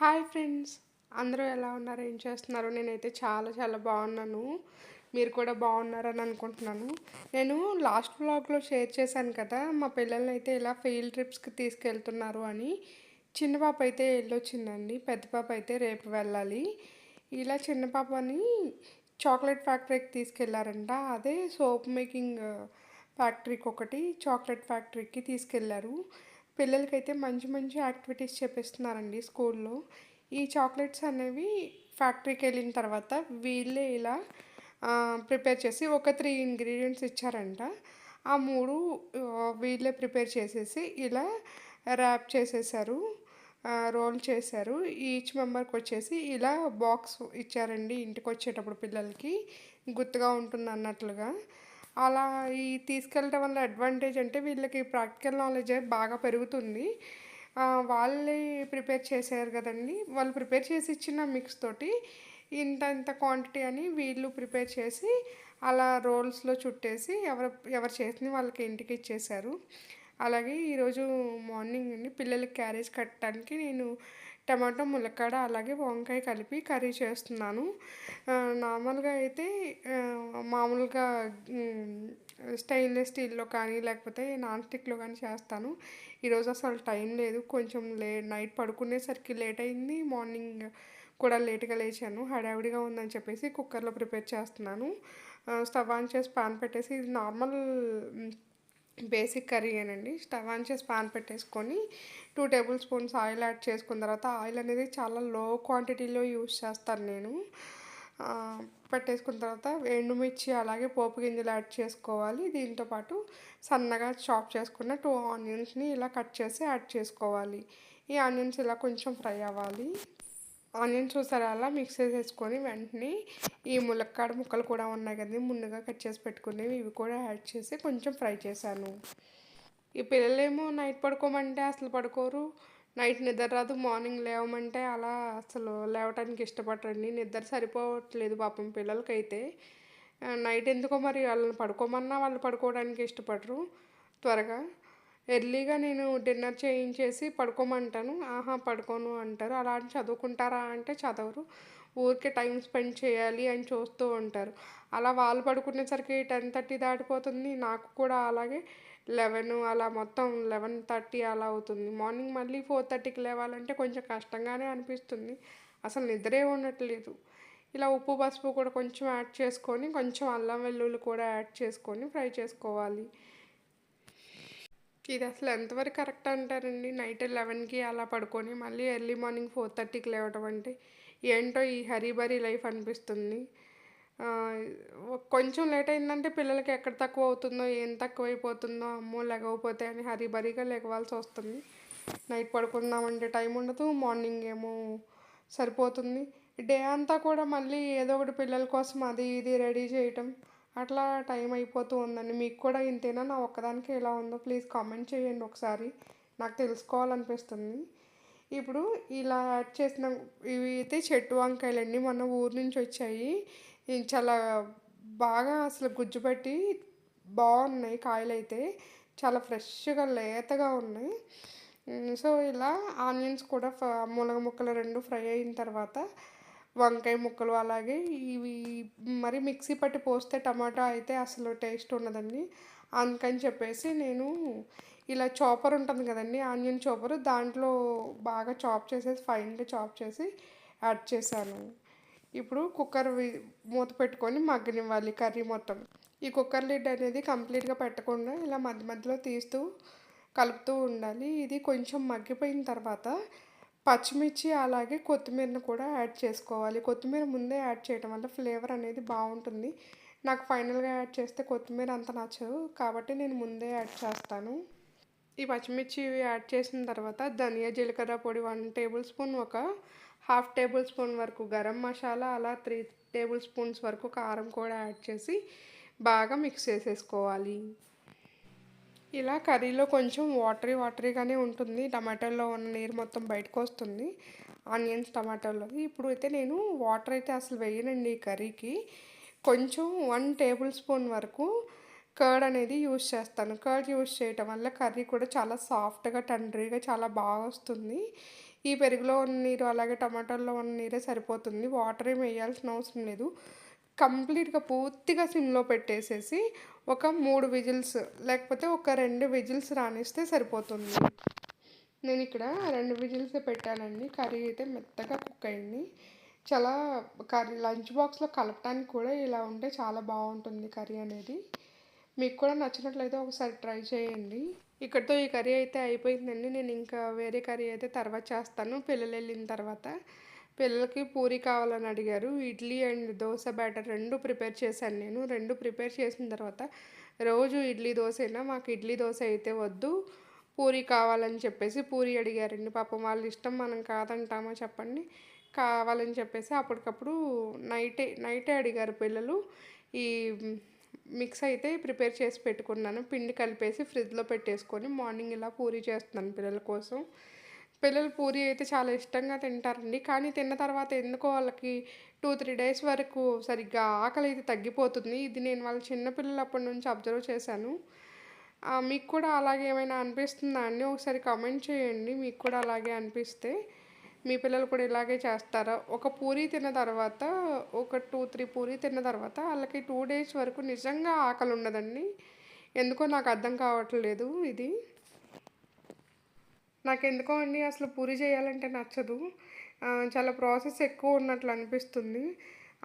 Hi friends! అందరూ ఎలా ఉన్నారు? ఏం చేస్తున్నారు? నేనైతే చాలా చాలా బాగున్నాను. మీరు కూడా బాగున్నారని అనుకుంటున్నాను. నేను లాస్ట్ వ్లాగ్‌లో షేర్ చేశాను కదా! మా పిల్లలనైతే ఇలా ఫీల్డ్ ట్రిప్స్‌కి తీసుకెళ్తున్నారు అని. చిన్న పాప అయితే ఎళ్ళొచ్చిందండి. పెద్ద పాప అయితే రేపు వెళ్ళాలి. ఇలా చిన్న పాపని చాక్లెట్ ఫ్యాక్టరీకి తీసుకెళ్లారంట. అదే సోప్ మేకింగ్ ఫ్యాక్టరీకి ఒకటి, చాక్లెట్ ఫ్యాక్టరీకి తీసుకెళ్లారు. పిల్లలకైతే మంచి మంచి యాక్టివిటీస్ చేపిస్తున్నారండి స్కూల్లో. ఈ చాక్లెట్స్ అనేవి ఫ్యాక్టరీకి వెళ్ళిన తర్వాత వీళ్ళే ఇలా ప్రిపేర్ చేసి ఒక 3 ఇంగ్రీడియంట్స్ ఇచ్చారంట. ఆ 3 వీళ్ళే ప్రిపేర్ చేసేసి ఇలా ర్యాప్ చేసేసారు. రోల్ చేశారు. ఈచ్ మెంబర్‌కొచ్చేసి ఇలా బాక్స్ ఇచ్చారండి ఇంటికొచ్చేటప్పుడు పిల్లలకి గుర్తుగా ఉంటుందన్నట్లుగా. అలా ఈ తీసుకెళ్ళటం వల్ల అడ్వాంటేజ్ అంటే వీళ్ళకి ప్రాక్టికల్ నాలెడ్జ్ బాగా పెరుగుతుంది. వాళ్ళే ప్రిపేర్ చేశారు కదండీ! వాళ్ళు ప్రిపేర్ చేసి ఇచ్చిన మిక్స్ తోటి ఇంత ఇంత క్వాంటిటీ అని వీళ్ళు ప్రిపేర్ చేసి అలా రోల్స్‌లో చుట్టేసి ఎవరు చేసింది వాళ్ళకి ఇంటికి ఇచ్చేశారు. అలాగే ఈరోజు మార్నింగ్ అండి పిల్లలకి క్యారేజ్ కట్టడానికి నేను టమాటో, ములక్కాడ అలాగే వంకాయ కలిపి కర్రీ చేస్తున్నాను. నార్మల్‌గా అయితే మామూలుగా స్టెయిన్‌లెస్ స్టీల్‌లో కానీ లేకపోతే నాన్ స్టిక్‌లో కానీ చేస్తాను. ఈరోజు అసలు టైం లేదు. కొంచెం నైట్ పడుకునేసరికి లేట్ అయింది. మార్నింగ్ కూడా లేట్‌గా లేచాను. హడావిడిగా ఉందని చెప్పేసి కుక్కర్‌లో ప్రిపేర్ చేస్తున్నాను. స్టవ్ ఆన్ చేసి పాన్ పెట్టేసి ఇది నార్మల్ బేసిక్ కర్రీయేనండి. స్టవ్ ఆన్ చేసి పాన్ పెట్టేసుకొని 2 టేబుల్ స్పూన్స్ ఆయిల్ యాడ్ చేసుకున్న తర్వాత ఆయిల్ అనేది చాలా లో క్వాంటిటీలో యూజ్ చేస్తాను నేను. పెట్టేసుకున్న తర్వాత ఎండుమిర్చి అలాగే పోపు గింజలు యాడ్ చేసుకోవాలి. దీంతో పాటు సన్నగా చాప్ చేసుకున్న 2 ఆనియన్స్‌ని ఇలా కట్ చేసి యాడ్ చేసుకోవాలి. ఈ ఆనియన్స్ ఇలా కొంచెం ఫ్రై అవ్వాలి. ఆనియన్స్ చూసారా అలా మిక్స్ చేసేసుకొని వెంటనే ఈ ములక్కాడ ముక్కలు కూడా ఉన్నాయి కదండీ! ముందుగా కట్ చేసి పెట్టుకునేవి ఇవి కూడా యాడ్ చేసి కొంచెం ఫ్రై చేశాను. ఈ పిల్లలేమో నైట్ పడుకోమంటే అసలు పడుకోరు. నైట్ నిద్ర రాదు. మార్నింగ్ లేవమంటే అలా అసలు లేవటానికి ఇష్టపడరండి. నిద్ర సరిపోవట్లేదు పాపం పిల్లలకైతే. నైట్ ఎందుకో మరి వాళ్ళని పడుకోమన్నా వాళ్ళు పడుకోవడానికి ఇష్టపడరు త్వరగా. ఎర్లీగా నేను డిన్నర్ చేయించేసి పడుకోమంటాను. ఆహా! పడుకోను అంటారు. అలా అని చదువుకుంటారా అంటే చదవరు. ఊరికే టైం స్పెండ్ చేయాలి అని చూస్తూ ఉంటారు. అలా వాళ్ళు పడుకునేసరికి 10:30 దాటిపోతుంది. నాకు కూడా అలాగే 11 అలా మొత్తం 11:30 అలా అవుతుంది. మార్నింగ్ మళ్ళీ 4:30కి లేవాలంటే కొంచెం కష్టంగానే అనిపిస్తుంది. అసలు నిద్రే ఉండట్లేదు. ఇలా ఉప్పు, పసుపు కూడా కొంచెం యాడ్ చేసుకొని, కొంచెం అల్లం వెల్లుల్లి కూడా యాడ్ చేసుకొని ఫ్రై చేసుకోవాలి. ఇది అసలు ఎంతవరకు కరెక్ట్ అంటారండి? నైట్ 11కి అలా పడుకొని మళ్ళీ ఎర్లీ మార్నింగ్ 4:30కి లేవటం అంటే ఏంటో ఈ హరీ బరీ లైఫ్ అనిపిస్తుంది. కొంచెం లేట్ అయిందంటే పిల్లలకి ఎక్కడ తక్కువ అవుతుందో, ఏం తక్కువైపోతుందో, అమ్మో లెగవకపోతే అని హరీ బరీగా లెగవాల్సి వస్తుంది. నైట్ పడుకుందామంటే టైం ఉండదు. మార్నింగ్ ఏమో సరిపోతుంది. డే అంతా కూడా మళ్ళీ ఏదో ఒకటి పిల్లల కోసం అది ఇది రెడీ చేయటం అట్లా టైం అయిపోతూ ఉందండి. మీకు కూడా ఇంతేనా? నా ఒక్కదానికే ఇలా ఉందో ప్లీజ్ కామెంట్ చేయండి ఒకసారి. నాకు తెలుసుకోవాలనిపిస్తుంది. ఇప్పుడు ఇలా యాడ్ చేసిన ఇవి అయితే చెట్టు వంకాయలండి. మొన్న ఊరు నుంచి వచ్చాయి. ఇవి చాలా బాగా అసలు గుజ్జు పట్టి బాగున్నాయి కాయలైతే. చాలా ఫ్రెష్‌గా లేతగా ఉన్నాయి. సో, ఇలా ఆనియన్స్ కూడా ములగ ముక్కలు 2 ఫ్రై అయిన తర్వాత వంకాయ ముక్కలు అలాగే ఇవి మరి మిక్సీ పట్టి పోస్తే టమాటా అయితే అసలు టేస్ట్ ఉండదండి. అందుకని చెప్పేసి నేను ఇలా చాపర్ ఉంటుంది కదండీ! ఆనియన్ చాపర్ దాంట్లో బాగా చాప్ చేసేసి ఫైన్‌గా చాప్ చేసి యాడ్ చేశాను. ఇప్పుడు మూత పెట్టుకొని మగ్గనివ్వాలి కర్రీ మొత్తం. ఈ కుక్కర్ లిడ్ అనేది కంప్లీట్‌గా పెట్టకుండా ఇలా మధ్య మధ్యలో తీస్తూ కలుపుతూ ఉండాలి. ఇది కొంచెం మగ్గిపోయిన తర్వాత పచ్చిమిర్చి అలాగే కొత్తిమీరను కూడా యాడ్ చేసుకోవాలి. కొత్తిమీర ముందే యాడ్ చేయడం వల్ల ఫ్లేవర్ అనేది బాగుంటుంది. నాకు ఫైనల్‌గా యాడ్ చేస్తే కొత్తిమీర అంత నచ్చదు. కాబట్టి నేను ముందే యాడ్ చేస్తాను. ఈ పచ్చిమిర్చి ఇవి యాడ్ చేసిన తర్వాత ధనియా, జీలకర్ర పొడి 1 టేబుల్ స్పూన్, ఒక హాఫ్ టేబుల్ స్పూన్ వరకు గరం మసాలా, అలా 3 టేబుల్ స్పూన్స్ వరకు కారం కూడా యాడ్ చేసి బాగా మిక్స్ చేసేసుకోవాలి. ఇలా కర్రీలో కొంచెం వాటరీగానే ఉంటుంది. టమాటాలో ఉన్న నీరు మొత్తం బయటకొస్తుంది. ఆనియన్స్, టమాటాలో. ఇప్పుడు అయితే నేను వాటర్ అయితే అసలు వేయనండి ఈ కర్రీకి. కొంచెం 1 టేబుల్ స్పూన్ వరకు కర్డ్ అనేది యూజ్ చేస్తాను. కర్డ్ యూజ్ చేయటం వల్ల కర్రీ కూడా చాలా సాఫ్ట్‌గా, టెండరీగా చాలా బాగా వస్తుంది. ఈ పెరుగులో ఉన్న నీరు అలాగే టమాటాల్లో ఉన్న నీరే సరిపోతుంది. వాటర్ ఏమి వేయాల్సిన అవసరం లేదు. కంప్లీట్‌గా పూర్తిగా సిమ్‌లో పెట్టేసేసి ఒక 3 విజిల్స్ లేకపోతే ఒక 2 విజిల్స్ రానిస్తే సరిపోతుంది. నేనిక్కడ 2 విజిల్సే పెట్టానండి. కర్రీ అయితే మెత్తగా కుక్ అయింది. చాలా కర్రీ లంచ్ బాక్స్‌లో కలపటానికి కూడా ఇలా ఉంటే చాలా బావుంటుంది కర్రీ అనేది. మీకు కూడా నచ్చినట్లయితే ఒకసారి ట్రై చేయండి. ఇక్కడితో ఈ కర్రీ అయితే అయిపోయిందండి. నేను ఇంకా వేరే కర్రీ అయితే తర్వాత చేస్తాను పిల్లలెళ్ళిన తర్వాత. పిల్లలకి పూరి కావాలని అడిగారు. Idli and dosa batter 2 prepare చేశాను నేను. 2 ప్రిపేర్ చేసిన తర్వాత రోజు ఇడ్లీ దోసేనా మాకు ఇడ్లీ దోస అయితే వద్దు. పూరి కావాలని చెప్పేసి పూరి అడిగారండి. పాపం వాళ్ళ ఇష్టం మనం కాదంటామా చెప్పండి. కావాలని చెప్పేసి అప్పటికప్పుడు నైటే అడిగారు పిల్లలు. ఈ మిక్స్ అయితే ప్రిపేర్ చేసి పెట్టుకున్నాను. పిండి కలిపేసి ఫ్రిడ్జ్‌లో పెట్టేసుకొని మార్నింగ్ ఇలా పూరి చేస్తున్నాను పిల్లల కోసం. పిల్లలు పూరి అయితే చాలా ఇష్టంగా తింటారండి. కానీ తిన్న తర్వాత ఎందుకో వాళ్ళకి 2, 3 డేస్ వరకు సరిగ్గా ఆకలి అయితే తగ్గిపోతుంది. ఇది నేను వాళ్ళ చిన్న పిల్లలప్పటి నుంచి అబ్జర్వ్ చేశాను. మీకు కూడా అలాగే ఏమైనా అనిపిస్తుందా అండి? ఒకసారి కామెంట్ చేయండి. మీకు కూడా అలాగే అనిపిస్తే. మీ పిల్లలు కూడా ఇలాగే చేస్తారా? ఒక పూరి తిన్న తర్వాత ఒక 2, 3 పూరి తిన్న తర్వాత ఆళ్ళకి 2 డేస్ వరకు నిజంగా ఆకలి ఉండదండి. ఎందుకో నాకు అర్థం కావట్లేదు ఇది. నాకెందుకో అండి అసలు పూరి చేయాలంటే నచ్చదు. చాలా ప్రాసెస్ ఎక్కువ ఉన్నట్లు అనిపిస్తుంది.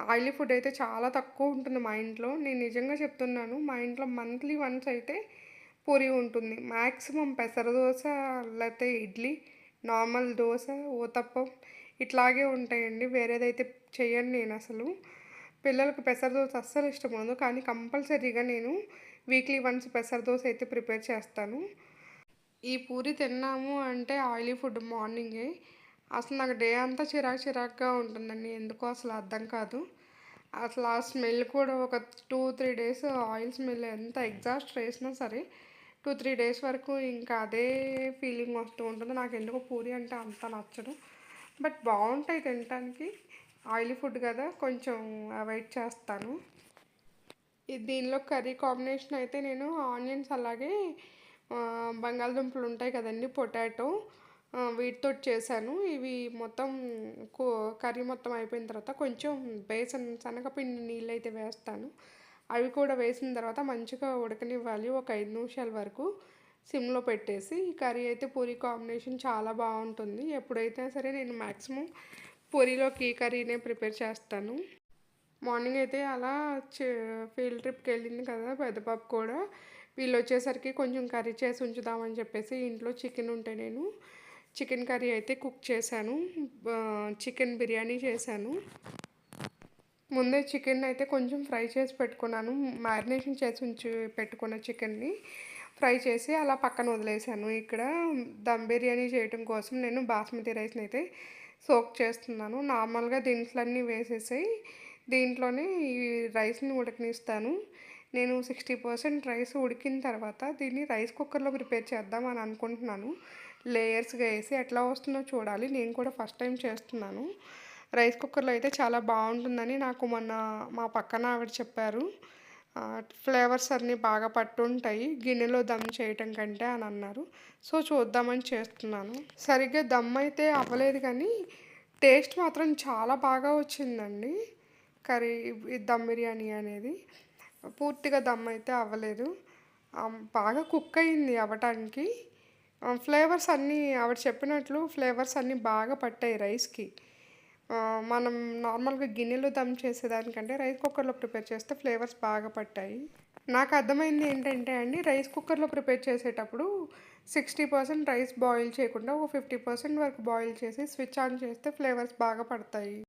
ఆయిలీ ఫుడ్ అయితే చాలా తక్కువ ఉంటుంది మా ఇంట్లో. నేను నిజంగా చెప్తున్నాను. మా ఇంట్లో మంత్లీ వన్స్ అయితే పూరి ఉంటుంది. మాక్సిమం పెసర దోస, లేతే ఇడ్లీ, నార్మల్ దోస, ఊతప్పం ఇట్లాగే ఉంటాయండి. వేరేదైతే చెయ్యను నేనసలు. పిల్లలకి పెసర దోస అస్సలు ఇష్టం ఉండదు. కానీ కంపల్సరీగా నేను వీక్లీ వన్స్ పెసర దోస అయితే ప్రిపేర్ చేస్తాను. ఈ పూరి తిన్నాము అంటే ఆయిలీ ఫుడ్ మార్నింగే. అసలు నాకు డే అంతా చిరాకుగా ఉంటుందండి. ఎందుకో అసలు అర్థం కాదు. అసలు ఆ స్మెల్ కూడా ఒక 2, 3 డేస్ ఆయిల్ స్మెల్ ఎంత ఎగ్జాస్ట్ చేసినా సరే 2, 3 డేస్ వరకు ఇంకా అదే ఫీలింగ్ వస్తూ ఉంటుంది. నాకెందుకో పూరి అంటే అంత నచ్చదు. బట్ బావుంటాయి తినటానికి. ఆయిలీ ఫుడ్ కదా కొంచెం అవాయిడ్ చేస్తాను. దీనిలో కర్రీ కాంబినేషన్ అయితే నేను ఆనియన్స్ అలాగే బంగాళదుంపలు ఉంటాయి కదండీ! పొటాటో వీటితోటి చేశాను. ఇవి మొత్తం కో కర్రీ మొత్తం అయిపోయిన తర్వాత కొంచెం శనగపిండి నీళ్ళైతే వేస్తాను. అవి కూడా వేసిన తర్వాత మంచిగా ఉడకనివ్వాలి. ఒక 5 నిమిషాల వరకు సిమ్‌లో పెట్టేసి ఈ కర్రీ అయితే పూరి కాంబినేషన్ చాలా బావుంటుంది. ఎప్పుడైతే సరే నేను మాక్సిమం పూరీలోకి ఈ కర్రీనే ప్రిపేర్ చేస్తాను. మార్నింగ్ అయితే అలా ఫీల్డ్ ట్రిప్‌కెళ్ళింది కదా పెద్ద పాప కూడా. వీళ్ళొచ్చేసరికి కొంచెం కర్రీ చేసి ఉంచుదామని చెప్పేసి ఇంట్లో చికెన్ ఉంటే నేను చికెన్ కర్రీ అయితే కుక్ చేశాను. చికెన్ బిర్యానీ చేశాను. ముందే చికెన్ అయితే కొంచెం ఫ్రై చేసి పెట్టుకున్నాను. మ్యారినేషన్ చేసి పెట్టుకున్న చికెన్‌ని ఫ్రై చేసి అలా పక్కన వదిలేసాను. ఇక్కడ దమ్ బిర్యానీ చేయటం కోసం నేను బాస్మతి రైస్‌ని అయితే సోక్ చేస్తున్నాను. నార్మల్‌గా దినుసులన్నీ వేసేసి దీంట్లోనే ఈ రైస్‌ని ఉడకనిస్తాను. నేను 60% రైస్ ఉడికిన తర్వాత దీన్ని రైస్ కుక్కర్‌లో ప్రిపేర్ చేద్దామని అనుకుంటున్నాను. లేయర్స్‌గా వేసి ఎట్లా వస్తుందో చూడాలి. నేను కూడా ఫస్ట్ టైం చేస్తున్నాను. రైస్ కుక్కర్‌లో అయితే చాలా బావుంటుందని నాకు మొన్న మా పక్కన ఆవిడ చెప్పారు. ఫ్లేవర్స్ అన్నీ బాగా పట్టుంటాయి గిన్నెలో దమ్ చేయటం కంటే అని అన్నారు. సో, చూద్దామని చేస్తున్నాను. సరిగ్గా దమ్ అయితే అవ్వలేదు కానీ టేస్ట్ మాత్రం చాలా బాగా వచ్చిందండి. కర్రీ దమ్ బిర్యానీ అనేది. పూర్తిగా దమ్ అయితే అవ్వలేదు. బాగా కుక్ అయింది అవ్వటానికి. ఫ్లేవర్స్ అన్నీ ఆవిడ చెప్పినట్లు ఫ్లేవర్స్ అన్నీ బాగా పట్టాయి రైస్‌కి. మనం నార్మల్‌గా గిన్నెలో దమ్ చేసేదానికంటే రైస్ కుక్కర్‌లో ప్రిపేర్ చేస్తే ఫ్లేవర్స్ బాగా పట్టాయి. నాకు అర్థమైంది ఏంటంటే అండి రైస్ కుక్కర్‌లో ప్రిపేర్ చేసేటప్పుడు 60% రైస్ బాయిల్ చేయకుండా ఒక 50% వరకు బాయిల్ చేసి స్విచ్ ఆన్ చేస్తే ఫ్లేవర్స్ బాగా పడతాయి.